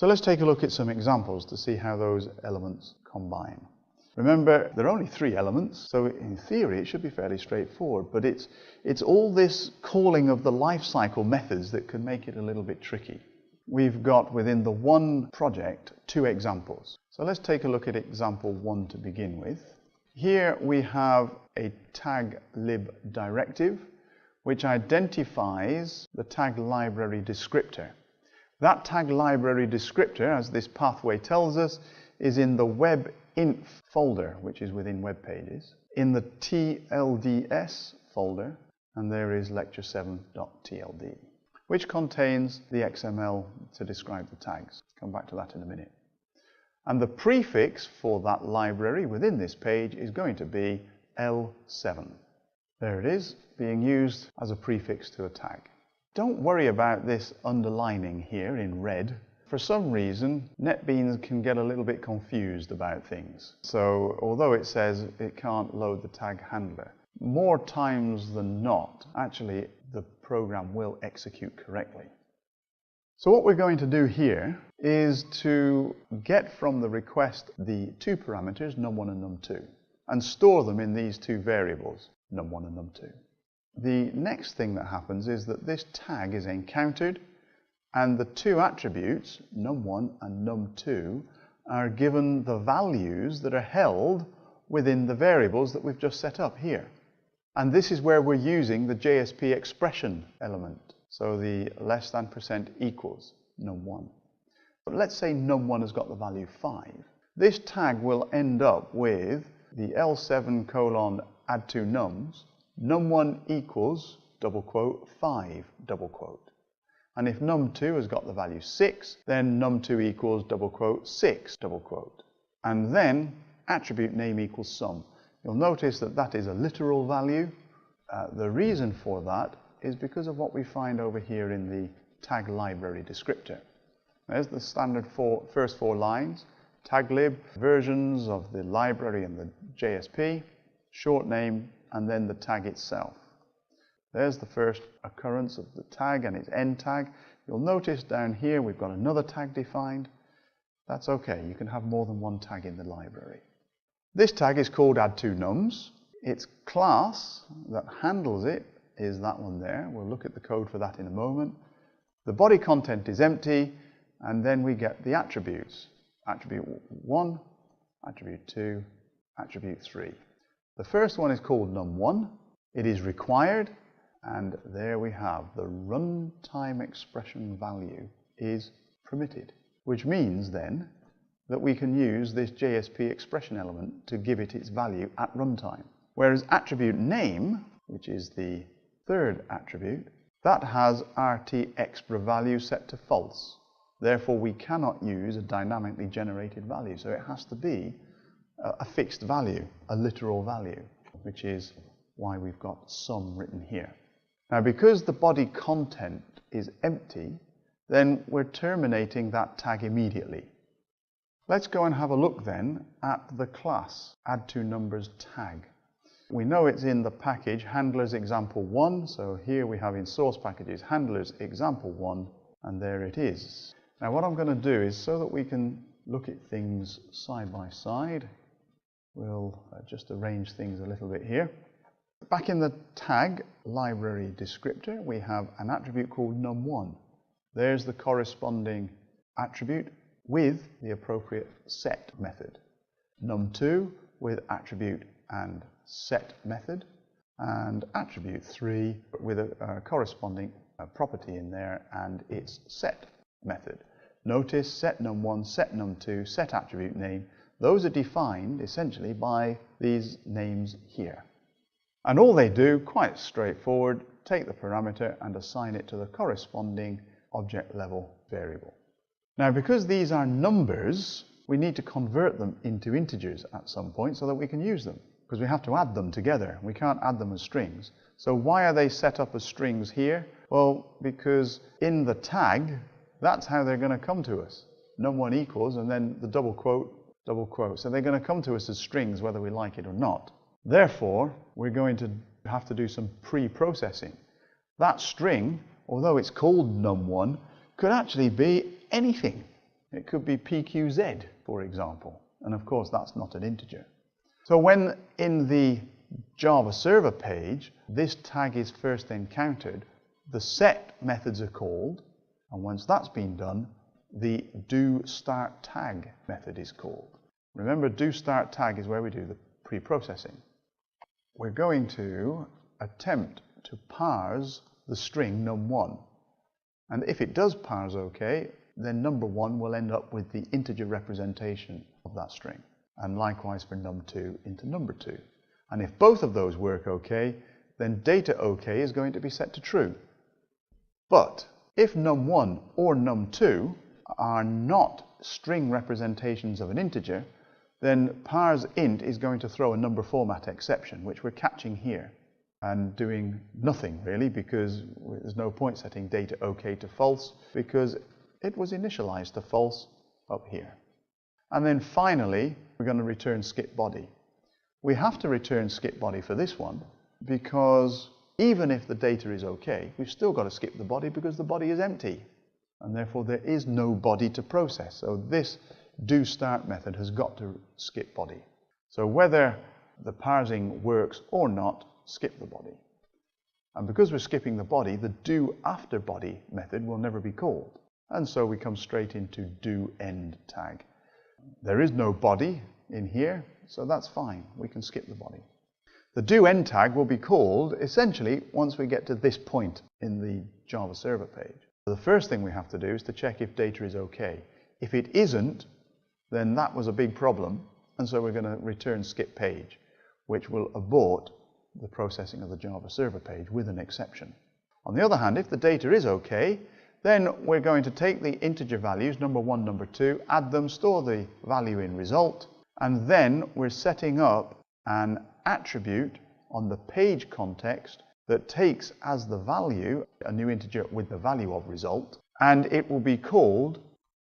So let's take a look at some examples to see how those elements combine. Remember, there are only 3 elements, so in theory it should be fairly straightforward, but it's all this calling of the life cycle methods that can make it a little bit tricky. We've got within the one project 2 examples. So let's take a look at example 1 to begin with. Here we have a tag lib directive which identifies the tag library descriptor. That tag library descriptor, as this pathway tells us, is in the webinf folder, which is within web pages, in the TLDS folder, and there is lecture7.tld, which contains the XML to describe the tags. Come back to that in a minute. And the prefix for that library within this page is going to be L7. There it is, being used as a prefix to a tag. Don't worry about this underlining here in red. For some reason, NetBeans can get a little bit confused about things. So although it says it can't load the tag handler, more times than not, actually the program will execute correctly. So what we're going to do here is to get from the request the 2 parameters, num1 and num2, and store them in these 2 variables, num1 and num2. The next thing that happens is that this tag is encountered, and the 2 attributes, num1 and num2, are given the values that are held within the variables that we've just set up here. And this is where we're using the JSP expression element. So the less than % equals num1. But let's say num1 has got the value 5. This tag will end up with the L7 colon add 2 nums, num1 equals, double quote, 5, double quote. And if num2 has got the value 6, then num2 equals, double quote, 6, double quote. And then attribute name equals sum. You'll notice that that is a literal value. The reason for that is because of what we find over here in the tag library descriptor. There's the standard first 4 lines, tag lib, versions of the library and the JSP, short name, and then the tag itself. There's the first occurrence of the tag and its end tag. You'll notice down here we've got another tag defined. That's okay, you can have more than one tag in the library. This tag is called add2nums. Its class that handles it is that one there. We'll look at the code for that in a moment. The body content is empty, and then we get the attributes. Attribute 1, attribute 2, attribute 3. The first one is called num1. It is required, and there we have the runtime expression value is permitted, which means then that we can use this JSP expression element to give it its value at runtime. Whereas attribute name, which is the 3rd attribute, that has RT_extra value set to false. Therefore, we cannot use a dynamically generated value. So it has to be a fixed value, a literal value, which is why we've got sum written here. Now, because the body content is empty, then we're terminating that tag immediately. Let's go and have a look then at the class add2numbers tag. We know it's in the package handlers example1, so here we have in source packages handlers example1, and there it is. Now what I'm going to do is, so that we can look at things side by side, we'll just arrange things a little bit here. Back in the tag library descriptor, we have an attribute called num1. There's the corresponding attribute with the appropriate set method. num2 with attribute and set method, and attribute 3 with a corresponding property in there and its set method. Notice set num1, set num2, set attribute name, those are defined essentially by these names here. And all they do, quite straightforward, take the parameter and assign it to the corresponding object level variable. Now, because these are numbers, we need to convert them into integers at some point so that we can use them, because we have to add them together. We can't add them as strings. So why are they set up as strings here? Well, because in the tag, that's how they're going to come to us. num1 equals, and then the double quote, double quote. So they're going to come to us as strings whether we like it or not. Therefore, we're going to have to do some pre-processing. That string, although it's called num1, could actually be anything. It could be PQZ, for example. And of course, that's not an integer. So when in the Java server page, this tag is first encountered, the set methods are called, and once that's been done, the doStartTag method is called. Remember, doStartTag is where we do the pre-processing. We're going to attempt to parse the string num1. And if it does parse okay, then number 1 will end up with the integer representation of that string. And likewise for num2 into number 2. And if both of those work okay, then data okay is going to be set to true. But if num1 or num2 are not string representations of an integer, then parseInt is going to throw a number format exception, which we're catching here and doing nothing really, because there's no point setting data OK to false because it was initialized to false up here. And then finally, we're going to return skip body. We have to return skip body for this one because even if the data is okay, we've still got to skip the body because the body is empty. And therefore there is no body to process. So this doStart method has got to skip body. So whether the parsing works or not, skip the body. And because we're skipping the body, the doAfterBody method will never be called. And so we come straight into doEndTag. There is no body in here, so that's fine. We can skip the body. The doEndTag will be called essentially once we get to this point in the Java server page. The first thing we have to do is to check if data is okay. If it isn't, then that was a big problem, and so we're going to return skip page, which will abort the processing of the Java server page with an exception. On the other hand, if the data is okay, then we're going to take the integer values, number 1, number 2, add them, store the value in result, and then we're setting up an attribute on the page context that takes as the value a new integer with the value of result, and it will be called,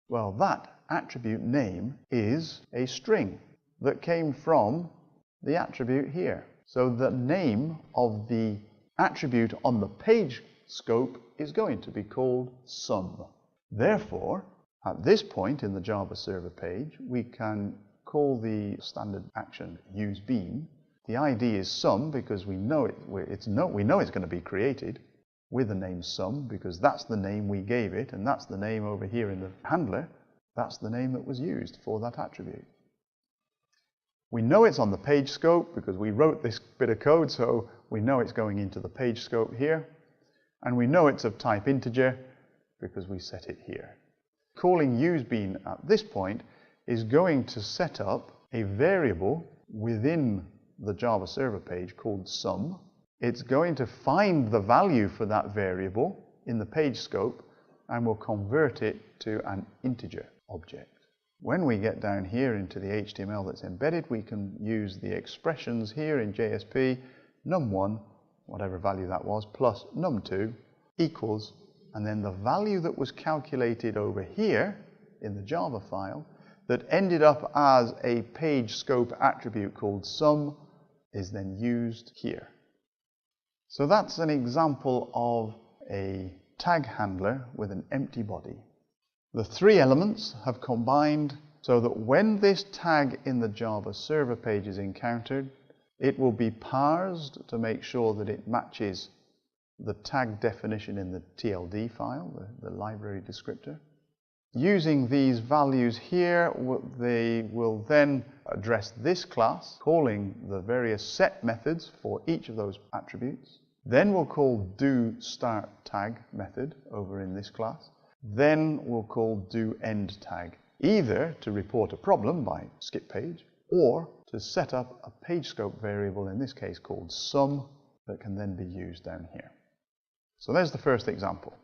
well, that attribute name is a string that came from the attribute here. So the name of the attribute on the page scope is going to be called sum. Therefore, at this point in the Java server page, we can call the standard action useBean. The ID is sum because we know it's going to be created with the name sum because that's the name we gave it, and that's the name over here in the handler. That's the name that was used for that attribute. We know it's on the page scope because we wrote this bit of code, so we know it's going into the page scope here. And we know it's of type integer because we set it here. Calling useBean at this point is going to set up a variable within the Java server page called sum. It's going to find the value for that variable in the page scope and will convert it to an integer object. When we get down here into the HTML that's embedded, we can use the expressions here in JSP, num1, whatever value that was, plus num2 equals, and then the value that was calculated over here in the Java file that ended up as a page scope attribute called sum is then used here. So that's an example of a tag handler with an empty body. The three elements have combined so that when this tag in the Java server page is encountered, it will be parsed to make sure that it matches the tag definition in the TLD file, the library descriptor. Using these values here, they will then address this class, calling the various set methods for each of those attributes. Then we'll call doStartTag method over in this class. Then we'll call doEndTag, either to report a problem by skip page, or to set up a page scope variable, in this case called sum, that can then be used down here. So there's the first example.